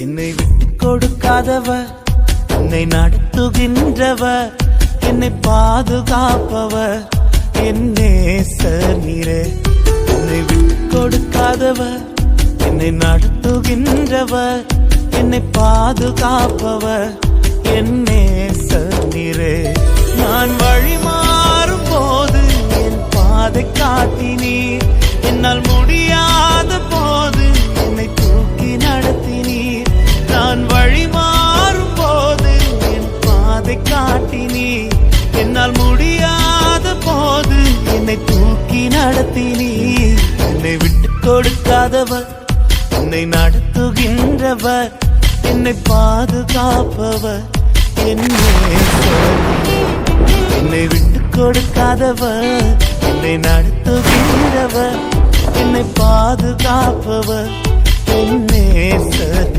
என்னை விட்டு கொடுக்காதவர், என்னை நடத்துகின்றவர், என்னை பாதுகாப்பவர் என் நேசர் நீரே. என்னை விட்டு கொடுக்காதவர், என்னை நடத்துகின்றவர், என்னை பாதுகாப்பவர் என் நேசர் நீரே. நான் வழி மாறும் போது என் பாதை காட்டினீர், என்னால் முடியாத போது என்னை தூக்கி நடத்தினீர். நான் வழி மாறும் போது என் பாதை காட்டினீர், என்னால் முடியாத போது என்னை தூக்கி நடத்தினீர். என்னை விட்டு கொடுக்காதவர், என்னை நடத்துகின்றவர், என்னை பாதுகாப்பவர் என் நேசர். என்னை விட்டு கொடுக்காதவர், என்னை நடத்துகின்றவர், என்னை பாதுகாப்பவர் என் நேசர்.